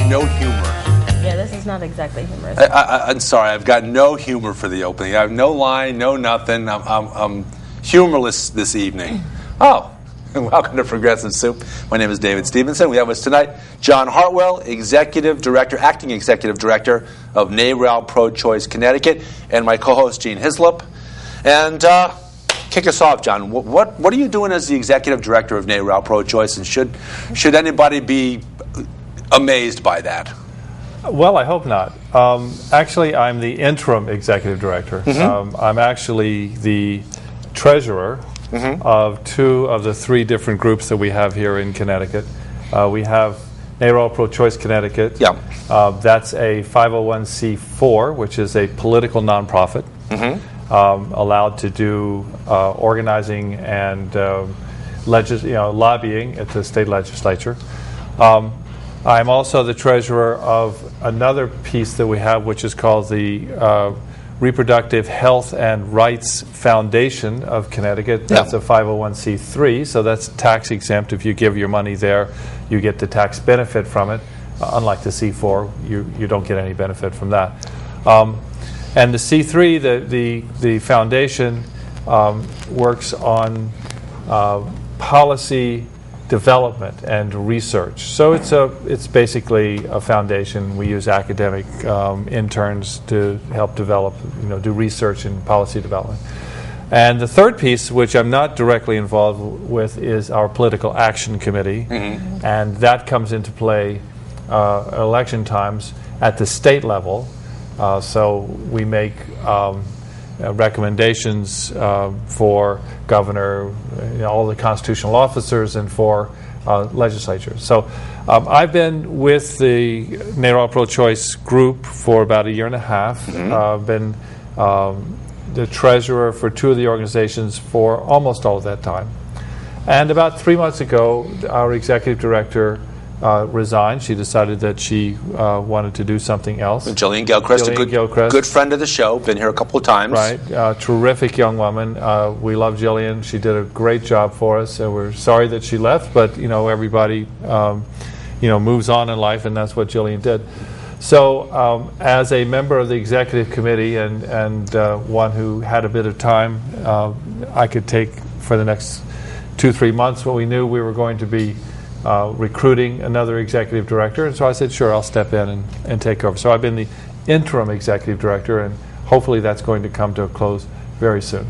no humor. Yeah, this is not exactly humorous. I'm sorry, I've got no humor for the opening. I have no line, no nothing. I'm humorless this evening. Oh, welcome to Progressive Soup. My name is David Stevenson. We have with us tonight John Hartwell, Acting Executive Director of NARAL Pro-Choice, Connecticut, and my co-host Gene Hislop. And kick us off, John. What are you doing as the Executive Director of NARAL Pro-Choice, and should anybody be amazed by that? Well, I hope not. Actually, I'm the interim executive director. I'm actually the treasurer of two of the three different groups that we have here in Connecticut. We have NARAL Pro-Choice Connecticut. Yeah. That's a 501c4, which is a political nonprofit, allowed to do organizing and lobbying at the state legislature. I'm also the treasurer of another piece that we have, which is called the Reproductive Health and Rights Foundation of Connecticut. That's a 501c3, so that's tax exempt. If you give your money there, you get the tax benefit from it. Unlike the C4, you don't get any benefit from that. And the C3, the foundation, works on policy development and research. So it's basically a foundation. We use academic interns to help develop, do research and policy development. And the third piece, which I'm not directly involved with, is our political action committee, and that comes into play election times at the state level. So we make recommendations for governor, all the constitutional officers, and for legislatures. So I've been with the NARAL Pro-Choice group for about a year and a half. I've been the treasurer for two of the organizations for almost all of that time. And about 3 months ago, our executive director resigned. She decided that she wanted to do something else. Jillian Gilchrist, a good friend of the show, been here a couple of times. Right, terrific young woman. We love Jillian. She did a great job for us, and we're sorry that she left. But everybody, moves on in life, and that's what Jillian did. So, as a member of the executive committee and one who had a bit of time, I could take for the next 2-3 months when we knew we were going to be recruiting another executive director, and so I said, sure, I'll step in and take over. So I've been the interim executive director, and hopefully that's going to come to a close very soon.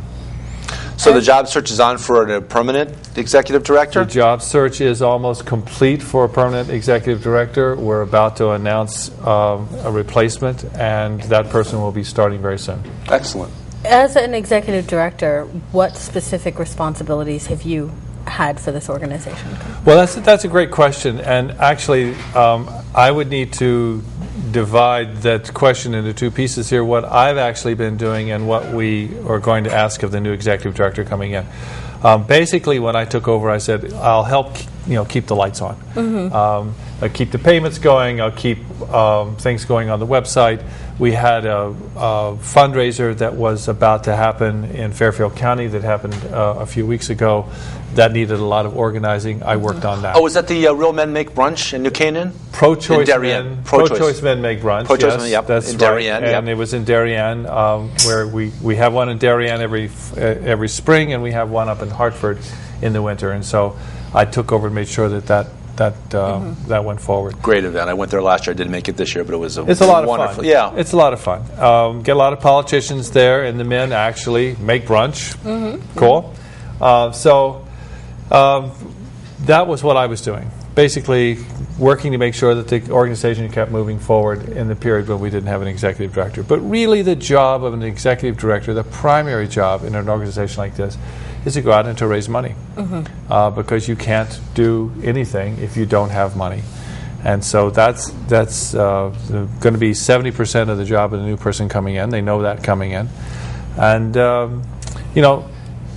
So the job search is on for a permanent executive director? The job search is almost complete for a permanent executive director. We're about to announce a replacement, and that person will be starting very soon. Excellent. As an executive director, what specific responsibilities have you had for this organization? Well, that's a great question, and actually I would need to divide that question into two pieces here, what I've actually been doing and what we are going to ask of the new executive director coming in. Basically, when I took over, I said, I'll help keep the lights on. I'll keep the payments going, I'll keep things going on the website. We had a fundraiser that was about to happen in Fairfield County that happened a few weeks ago. That needed a lot of organizing. I worked on that. Oh, was that the Real Men Make Brunch in New Canaan? Pro-Choice Men. Pro-Choice Men Make Brunch. Pro-Choice yes, Men, yep. That's in right. Darien. And it was in Darien, where we have one in Darien every spring, and we have one up in Hartford in the winter. And so I took over and made sure that went forward. Great event. I went there last year. I didn't make it this year, but it was it's a lot of wonderful. fun. Yeah, it's a lot of fun. Get a lot of politicians there, and the men actually make brunch. Cool. So that was what I was doing. Basically, working to make sure that the organization kept moving forward in the period when we didn't have an executive director. But really, the job of an executive director, the primary job in an organization like this, is to go out and to raise money, because you can't do anything if you don't have money. And so that's going to be 70% of the job of the new person coming in. They know that coming in. And,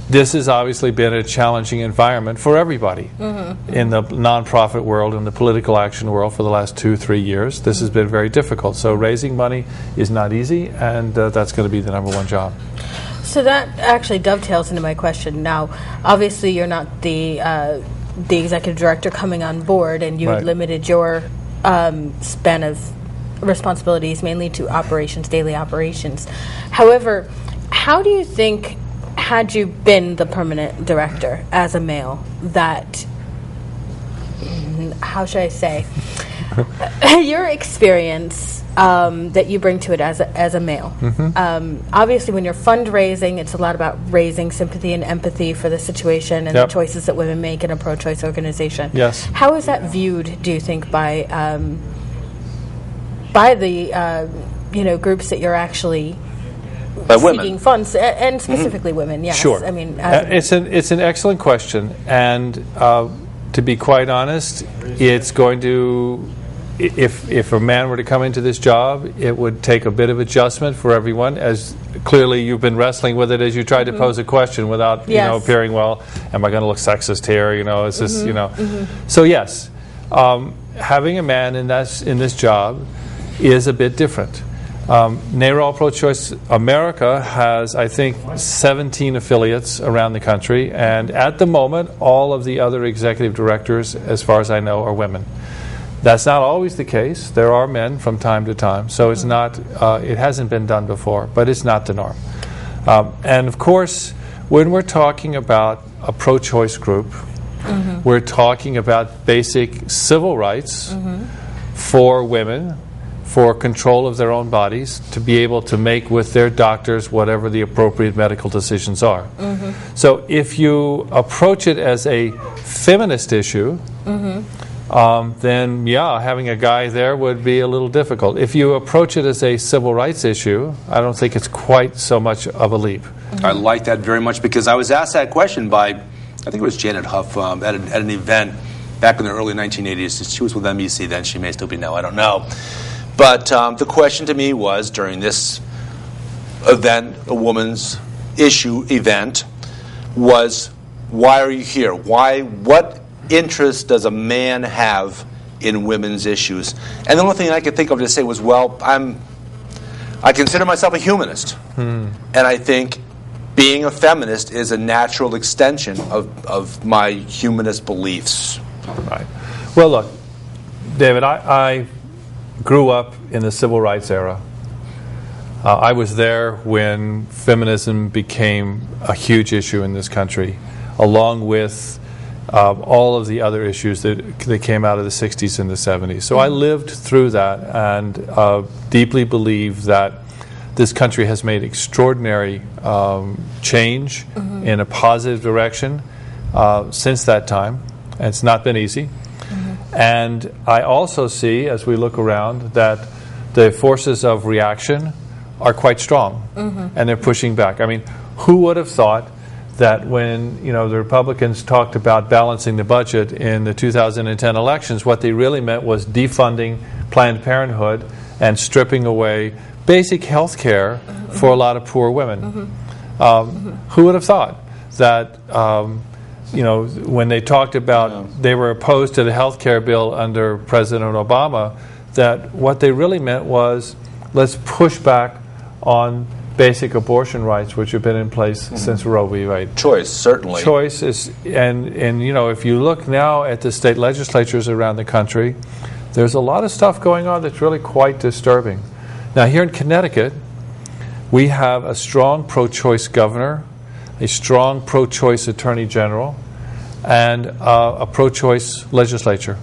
this has obviously been a challenging environment for everybody in the nonprofit world and the political action world for the last 2-3 years. This has been very difficult. So raising money is not easy, and that's going to be the number one job. So that actually dovetails into my question. Now, obviously, you're not the executive director coming on board, and you Right. limited your span of responsibilities, mainly to operations, daily operations. However, how do you think, had you been the permanent director as a male, that, how should I say, your experience that you bring to it as a male. Obviously, when you're fundraising, it's a lot about raising sympathy and empathy for the situation and the choices that women make in a pro-choice organization. Yes. How is that viewed, do you think, by the groups that you're actually seeking funds, and specifically women? Yes. Sure. I mean, it's an excellent question, and to be quite honest, it's going to. If a man were to come into this job, it would take a bit of adjustment for everyone, as clearly you've been wrestling with it as you tried to pose a question without appearing, well, am I going to look sexist here? Is this, So yes, having a man in this job is a bit different. NARAL Pro-Choice America has, I think, 17 affiliates around the country, and at the moment, all of the other executive directors, as far as I know, are women. That's not always the case. There are men from time to time, so it's not. It hasn't been done before, but it's not the norm. And of course, when we're talking about a pro-choice group, we're talking about basic civil rights for women, for control of their own bodies, to be able to make with their doctors whatever the appropriate medical decisions are. So if you approach it as a feminist issue, then having a guy there would be a little difficult. If you approach it as a civil rights issue, I don't think it's quite so much of a leap. I like that very much, because I was asked that question by, I think it was Janet Huff, at an event back in the early 1980s. She was with MEC then. She may still be now. I don't know. But the question to me was, during this event, a woman's issue event, was, why are you here? What interest does a man have in women's issues? And the only thing I could think of to say was, well, I consider myself a humanist, and I think being a feminist is a natural extension of my humanist beliefs. Right. Well, look, David, I grew up in the civil rights era. I was there when feminism became a huge issue in this country, along with all of the other issues that came out of the 60s and the 70s. So I lived through that, and deeply believe that this country has made extraordinary change in a positive direction since that time. And it's not been easy. And I also see, as we look around, that the forces of reaction are quite strong, and they're pushing back. I mean, who would have thought that when the Republicans talked about balancing the budget in the 2010 elections, what they really meant was defunding Planned Parenthood and stripping away basic health care for a lot of poor women. Who would have thought that when they talked about they were opposed to the health care bill under President Obama, that what they really meant was, let's push back on basic abortion rights, which have been in place since Roe v. Wade. Choice, certainly. Choice is, and if you look now at the state legislatures around the country, there's a lot of stuff going on that's really quite disturbing. Now, here in Connecticut, we have a strong pro-choice governor, a strong pro-choice attorney general, and a pro-choice legislature.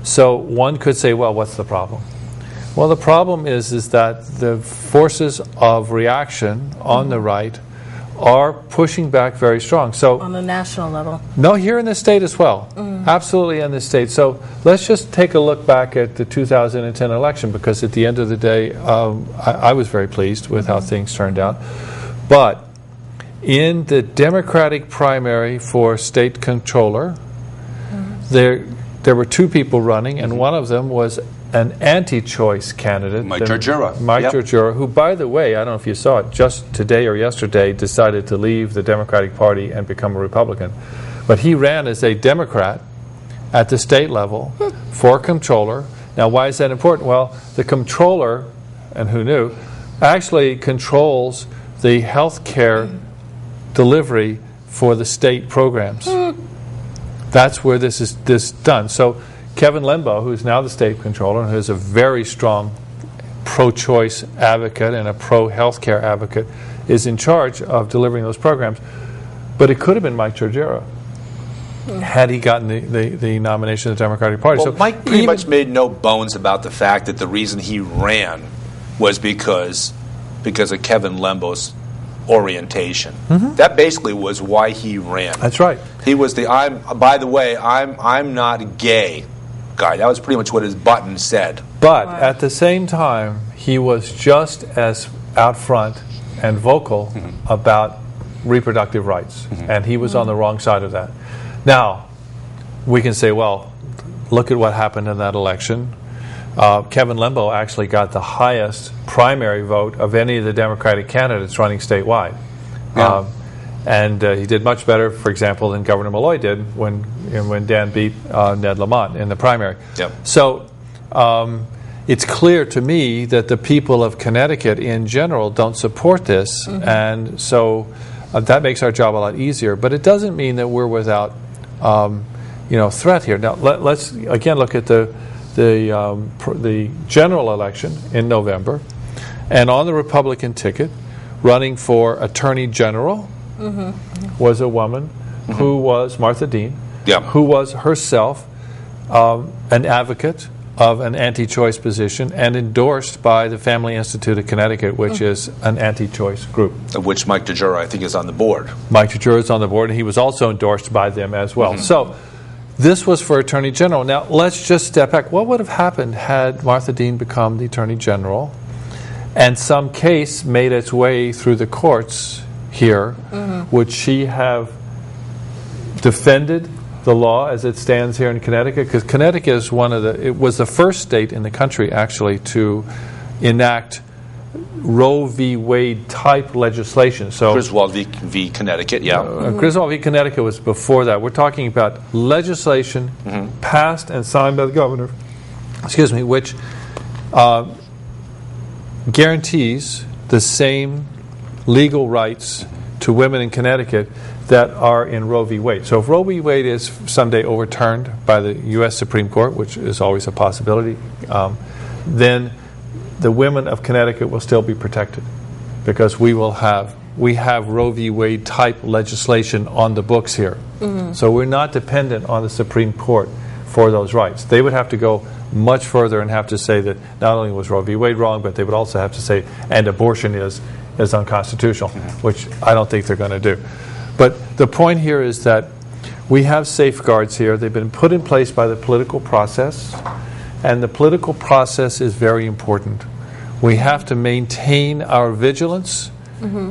So one could say, well, what's the problem? Well, the problem is that the forces of reaction on the right are pushing back very strong. So on the national level? No, here in the state as well. Absolutely in the state. So let's just take a look back at the 2010 election, because at the end of the day, I was very pleased with how things turned out. But in the Democratic primary for state controller, there were two people running, and one of them was an anti-choice candidate, Mike Georgiura. Mike Georgiura, who, by the way, I don't know if you saw it, just today or yesterday decided to leave the Democratic Party and become a Republican. But he ran as a Democrat at the state level for controller. Now, why is that important? Well, the controller, and who knew, actually controls the health care delivery for the state programs. That's where this is done. So Kevin Lembo, who's now the state controller and who's a very strong pro-choice advocate and a pro-healthcare advocate, is in charge of delivering those programs. But it could have been Mike Giorgero had he gotten the nomination of the Democratic Party. Well, so Mike pretty much made no bones about the fact that the reason he ran was because of Kevin Lembo's orientation. That basically was why he ran. That's right. He was the I'm not gay guy. That was pretty much what his button said. But at the same time, he was just as out front and vocal about reproductive rights, and he was on the wrong side of that. Now, we can say, well, look at what happened in that election. Kevin Lembo actually got the highest primary vote of any of the Democratic candidates running statewide. Yeah. And he did much better, for example, than Governor Malloy did when Dan beat Ned Lamont in the primary. Yep. So it's clear to me that the people of Connecticut in general don't support this, and so that makes our job a lot easier. But it doesn't mean that we're without threat here. Now let's again look at the general election in November, and on the Republican ticket, running for Attorney General, was a woman who was Martha Dean, who was herself an advocate of an anti-choice position and endorsed by the Family Institute of Connecticut, which is an anti-choice group. Of which Mike Giorgero, I think, is on the board. Mike Giorgero is on the board, and he was also endorsed by them as well. So this was for Attorney General. Now, let's just step back. What would have happened had Martha Dean become the Attorney General and some case made its way through the courts here? Would she have defended the law as it stands here in Connecticut? Because Connecticut is it was the first state in the country actually to enact Roe v. Wade type legislation. So Griswold v. Connecticut, Griswold v. Connecticut was before that. We're talking about legislation passed and signed by the governor, which guarantees the same legal rights to women in Connecticut that are in Roe v. Wade. So if Roe v. Wade is someday overturned by the U.S. Supreme Court, which is always a possibility, then the women of Connecticut will still be protected, because we have Roe v. Wade type legislation on the books here. So we're not dependent on the Supreme Court for those rights. They would have to go much further and have to say that not only was Roe v. Wade wrong, but they would also have to say, and abortion is unconstitutional, which I don't think they're going to do. But the point here is that we have safeguards here. They've been put in place by the political process, and the political process is very important. We have to maintain our vigilance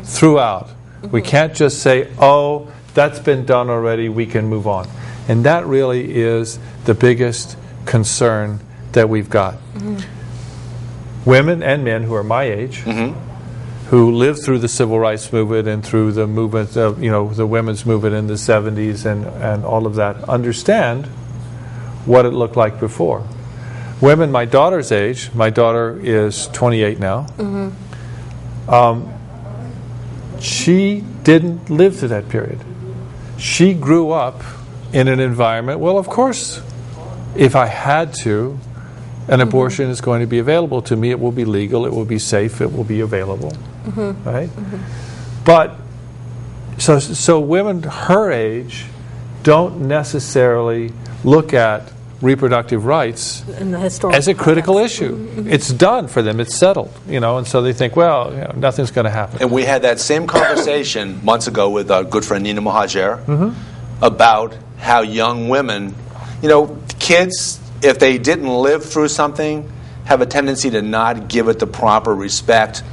throughout. We can't just say, oh, that's been done already, we can move on. And that really is the biggest concern that we've got. Women and men who are my age, who lived through the civil rights movement and through the movement of, the women's movement in the 70s and all of that, understand what it looked like before. Women my daughter's age, my daughter is 28 now, she didn't live through that period. She grew up in an environment, well, of course, if I had to, an abortion is going to be available to me. It will be legal, it will be safe, it will be available. Right? But so women her age don't necessarily look at reproductive rights as a critical issue. It's done for them, it's settled, and so they think, well, nothing's going to happen. And we had that same conversation months ago with our good friend Nina Mohajer about how young women, kids, if they didn't live through something, have a tendency to not give it the proper respect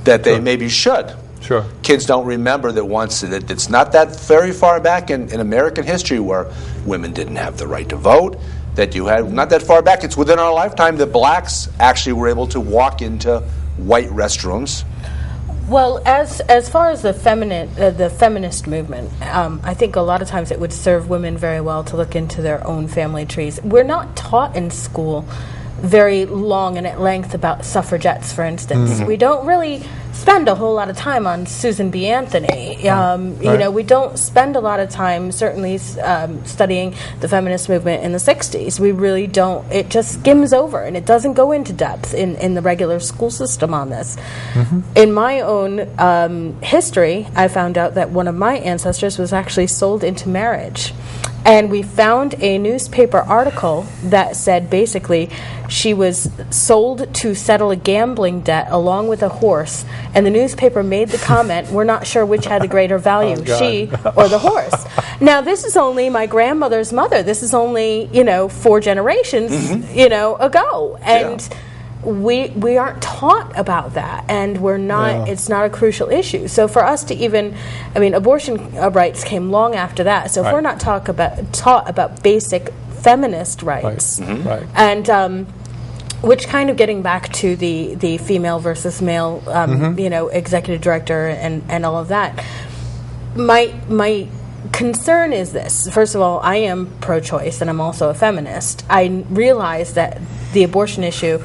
that they maybe should. Sure. Kids don't remember that it's not that very far back in American history where women didn't have the right to vote, that you had, not that far back, it's within our lifetime that blacks actually were able to walk into white restrooms. Well, as far as the feminist movement, I think a lot of times it would serve women very well to look into their own family trees. We're not taught in school very long and at length about suffragettes, for instance. We don't really spend a whole lot of time on Susan B. Anthony. You know, we don't spend a lot of time certainly studying the feminist movement in the 60s. We really don't. It just skims over, and it doesn't go into depth in the regular school system on this. In my own history, I found out that one of my ancestors was actually sold into marriage. And we found a newspaper article that said basically she was sold to settle a gambling debt along with a horse. And the newspaper made the comment, we're not sure which had the greater value, she or the horse. Now, this is only my grandmother's mother. This is only, you know, 4 generations, you know, ago. And we aren't taught about that, and we're not. It's not a crucial issue. So for us to even, I mean, abortion rights came long after that. So if we're not taught about basic feminist rights, and which kind of getting back to the female versus male, you know, executive director and all of that, my concern is this. First of all, I am pro-choice, and I'm also a feminist. I realize that the abortion issue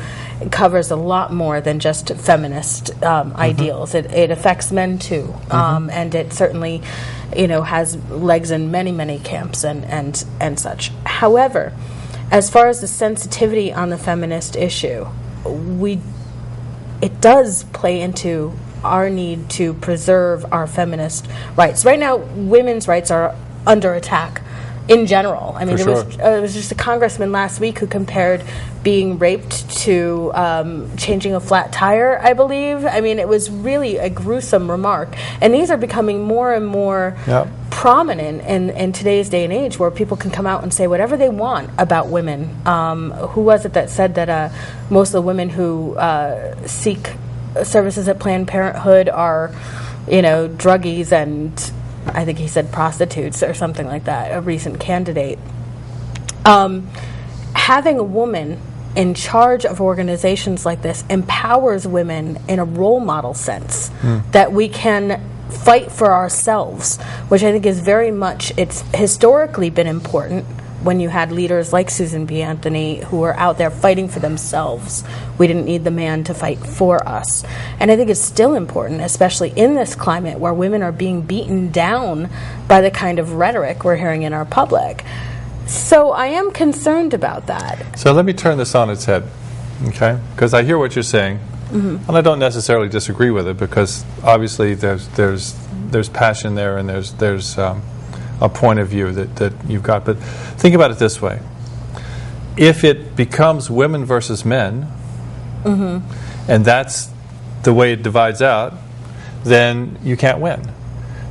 covers a lot more than just feminist ideals. It affects men too, and it certainly, you know, has legs in many camps and such. However, as far as the sensitivity on the feminist issue, it does play into our need to preserve our feminist rights. Right now, women's rights are under attack in general. I mean, there was just a congressman last week who compared being raped to changing a flat tire, I believe. I mean, it was really a gruesome remark. And these are becoming more and more prominent in today's day and age, where people can come out and say whatever they want about women. Who was it that said that most of the women who seek services at Planned Parenthood are, you know, druggies and I think he said prostitutes or something like that, a recent candidate. Having a woman in charge of organizations like this empowers women in a role model sense, that we can fight for ourselves, which I think is very much, it's historically been important when you had leaders like Susan B. Anthony who were out there fighting for themselves. We didn't need the man to fight for us. And I think it's still important, especially in this climate where women are being beaten down by the kind of rhetoric we're hearing in our public. So I am concerned about that. So let me turn this on its head, okay? Because I hear what you're saying, and I don't necessarily disagree with it, because obviously there's passion there, and there's a point of view that you've got. But think about it this way. If it becomes women versus men, and that's the way it divides out, then you can't win,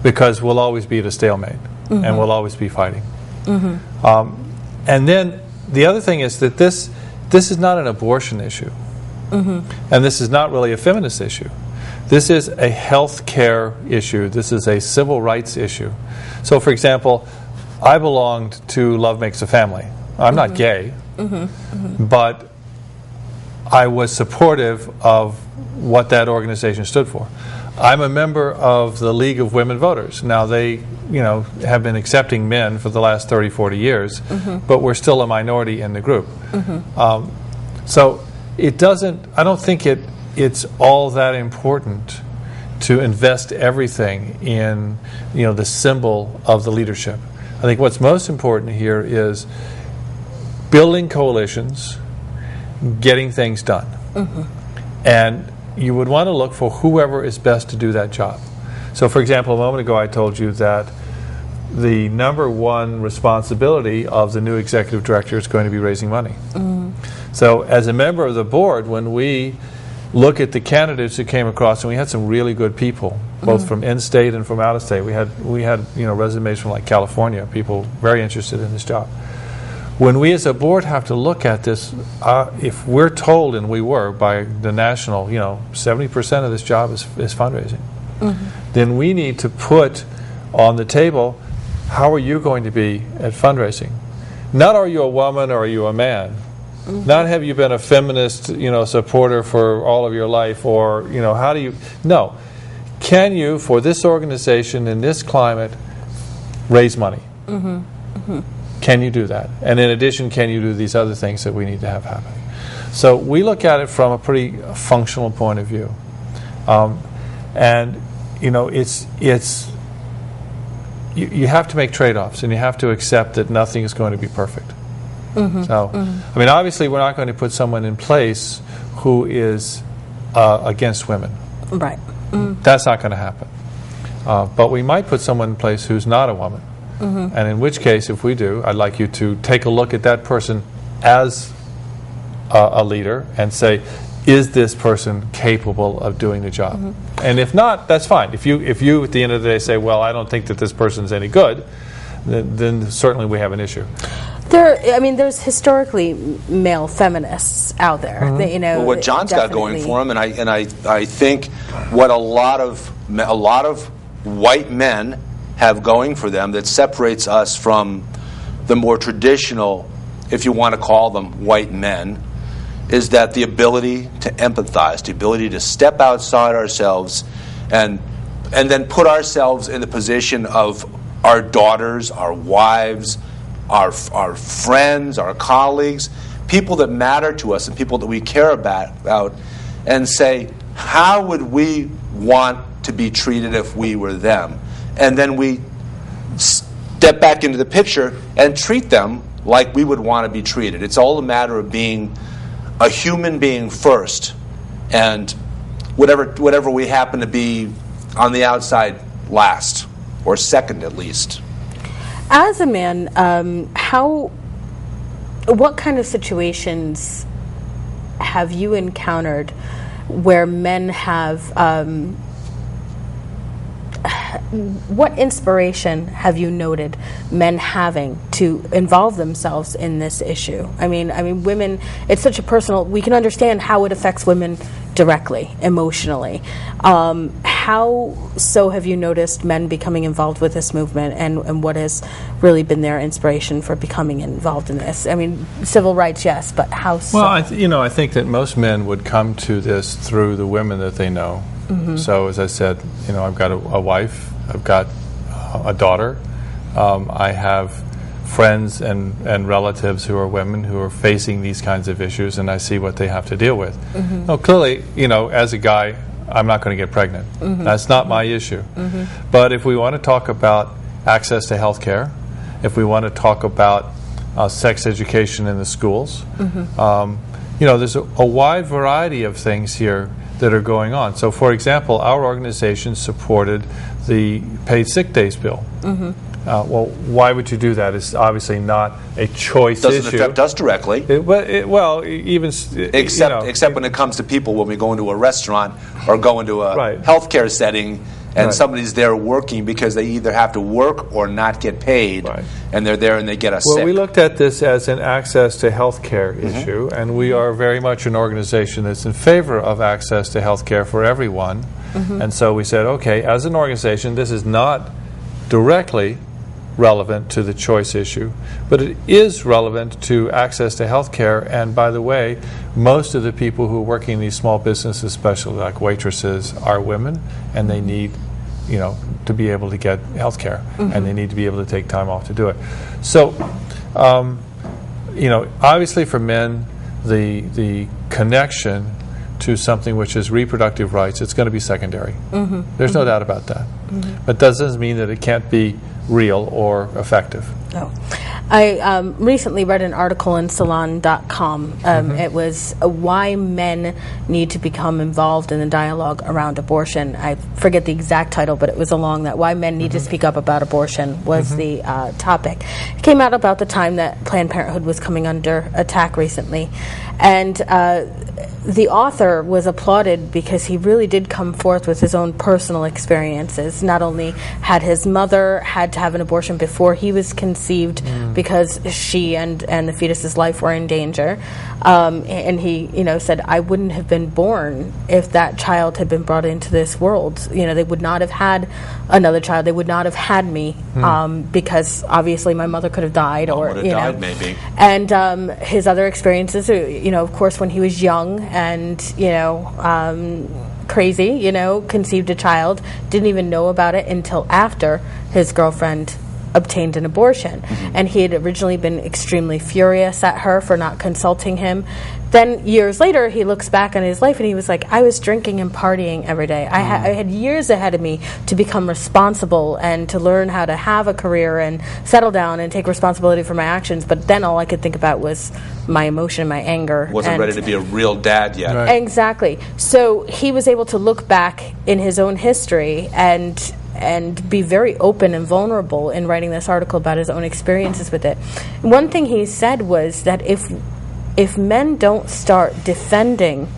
because we'll always be at a stalemate, and we'll always be fighting. And then the other thing is that this is not an abortion issue, and this is not really a feminist issue. This is a health care issue. This is a civil rights issue. So, for example, I belonged to Love Makes a Family. I'm not gay, but I was supportive of what that organization stood for. I'm a member of the League of Women Voters. Now, they, you know, have been accepting men for the last 30, 40 years, but we're still a minority in the group. So it doesn't, I don't think it's all that important to invest everything in, you know, the symbol of the leadership. I think what's most important here is building coalitions, getting things done. And you would want to look for whoever is best to do that job. So, for example, a moment ago I told you that the number one responsibility of the new executive director is going to be raising money. So as a member of the board, when we look at the candidates who came across, and we had some really good people, both from in-state and from out-of-state. We had you know, resumes from like California, people very interested in this job. When we as a board have to look at this, if we're told, and we were by the national, you know, 70% of this job is fundraising, then we need to put on the table, how are you going to be at fundraising? Not are you a woman or are you a man? Not have you been a feminist, you know, supporter for all of your life, or, you know, how do you, no. Can you, for this organization in this climate, raise money? Can you do that? And in addition, can you do these other things that we need to have happening? So we look at it from a pretty functional point of view. And, you know, you have to make trade-offs, and you have to accept that nothing is going to be perfect. So, I mean, obviously we're not going to put someone in place who is against women. Right. That's not going to happen. But we might put someone in place who's not a woman. And in which case, if we do, I'd like you to take a look at that person as a leader and say, is this person capable of doing the job? And if not, that's fine. If you at the end of the day say, well, I don't think that this person's any good, then certainly we have an issue. There's historically male feminists out there. That, you know, well, what John's got going for him, and I think what a lot of white men have going for them that separates us from the more traditional, if you want to call them white men, is that the ability to empathize, the ability to step outside ourselves and then put ourselves in the position of our daughters, our wives, our friends, our colleagues, people that matter to us and people that we care about, and say, how would we want to be treated if we were them? And then we step back into the picture and treat them like we would want to be treated. It's all a matter of being a human being first, and whatever we happen to be on the outside last, or second at least. As a man, what kind of situations have you encountered where men have, what inspiration have you noted men having to involve themselves in this issue? I mean, women, it's such a personal, we can understand how it affects women directly, emotionally. How so have you noticed men becoming involved with this movement, and what has really been their inspiration for becoming involved in this? I mean, civil rights, yes, but how so? Well, I think that most men would come to this through the women that they know. So as I said, I've got a wife, I've got a daughter, I have friends and relatives who are women who are facing these kinds of issues, and I see what they have to deal with. Now, clearly, as a guy, I'm not going to get pregnant. That's not my issue. But if we want to talk about access to health care, if we want to talk about sex education in the schools, there's a wide variety of things here that are going on. So, for example, our organization supported the paid sick days bill. Well, why would you do that? It's obviously not a choice issue. Doesn't affect us directly. Except when it comes to people, when we go into a restaurant or go into a healthcare setting, and somebody's there working because they either have to work or not get paid, and they're there and they get us sick. Well, we looked at this as an access to health care issue, and we are very much an organization that's in favor of access to health care for everyone. And so we said, okay, as an organization, this is not directly relevant to the choice issue, but it is relevant to access to health care. And by the way, most of the people who are working in these small businesses, especially like waitresses, are women, and they need to be able to get health care, and they need to be able to take time off to do it. So obviously for men, the connection to something which is reproductive rights, it's going to be secondary. There's no doubt about that. But that doesn't mean that it can't be real or effective. I recently read an article in Salon.com. It was why men need to become involved in the dialogue around abortion. I forget the exact title, but it was along that. Why men need to speak up about abortion was the topic. It came out about the time that Planned Parenthood was coming under attack recently. And the author was applauded because he really did come forth with his own personal experiences. Not only had his mother had to have an abortion before he was conceived because she and the fetus's life were in danger, and he said, I wouldn't have been born if that child had been brought into this world. They would not have had another child. They would not have had me because obviously my mother could have died, or would have died maybe. And his other experiences, of course, when he was young and crazy, conceived a child, didn't even know about it until after his girlfriend obtained an abortion. And he had originally been extremely furious at her for not consulting him. Then years later, he looks back on his life and he was like, I was drinking and partying every day. I had years ahead of me to become responsible and to learn how to have a career and settle down and take responsibility for my actions. But then all I could think about was my emotion, my anger. Wasn't ready to be a real dad yet. Right. Exactly. So he was able to look back in his own history and be very open and vulnerable in writing this article about his own experiences with it. One thing he said was that if men don't start defending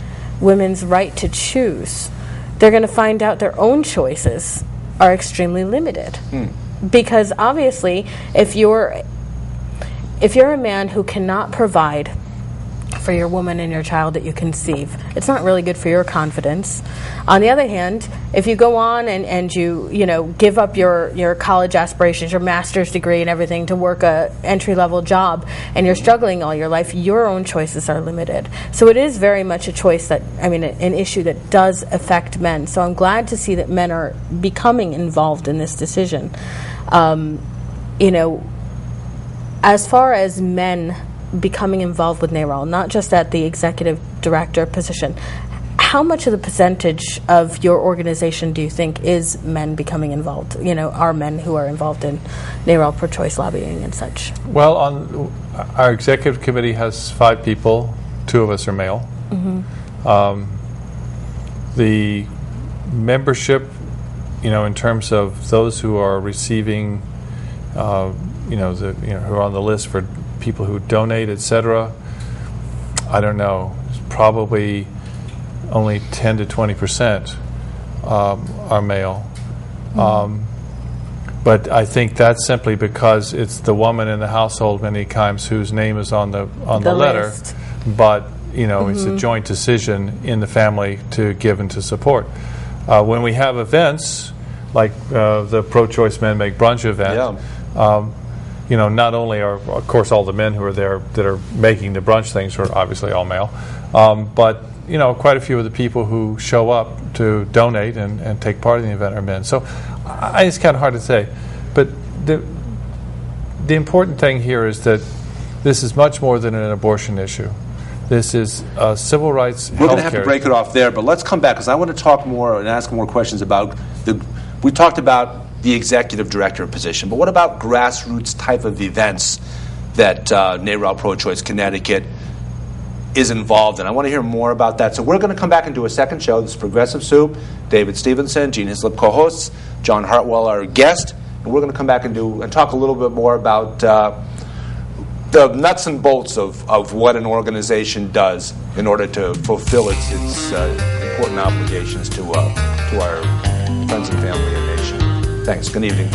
women's right to choose, they're going to find out their own choices are extremely limited. Because obviously, if you're a man who cannot provide for your woman and your child that you conceive, it's not really good for your confidence. On the other hand, if you go on and you give up your college aspirations, your master's degree and everything to work a entry-level job, and you're struggling all your life, your own choices are limited. So it is very much a choice an issue that does affect men. So I'm glad to see that men are becoming involved in this decision. As far as men becoming involved with NARAL, not just at the executive director position, how much of the percentage of your organization do you think is men becoming involved? Are men who are involved in NARAL Pro-Choice lobbying and such? Well, our executive committee has 5 people. 2 of us are male. The membership, in terms of those who are receiving, who are on the list for people who donate, etc., I don't know. It's probably only 10 to 20% are male. But I think that's simply because it's the woman in the household many times whose name is on the letter, list. But it's a joint decision in the family to give and to support. When we have events like the Pro-Choice Men Make Brunch event, not only are, of course, all the men who are there that are making the brunch things are obviously all male, but quite a few of the people who show up to donate and take part in the event are men. So it's kind of hard to say. But the important thing here is that this is much more than an abortion issue. This is civil rights. We're going to have to break it off there, but let's come back because I want to talk more and ask more questions about we talked about the executive director position, but what about grassroots type of events that NARAL Pro-Choice Connecticut is involved in? I want to hear more about that. So we're going to come back and do a second show. This is Progressive Soup. David Stevenson, Gene Hislop co-hosts, John Hartwell our guest, and we're going to come back and talk a little bit more about the nuts and bolts of what an organization does in order to fulfill its important obligations to our friends and family and nation. Thanks. Good evening.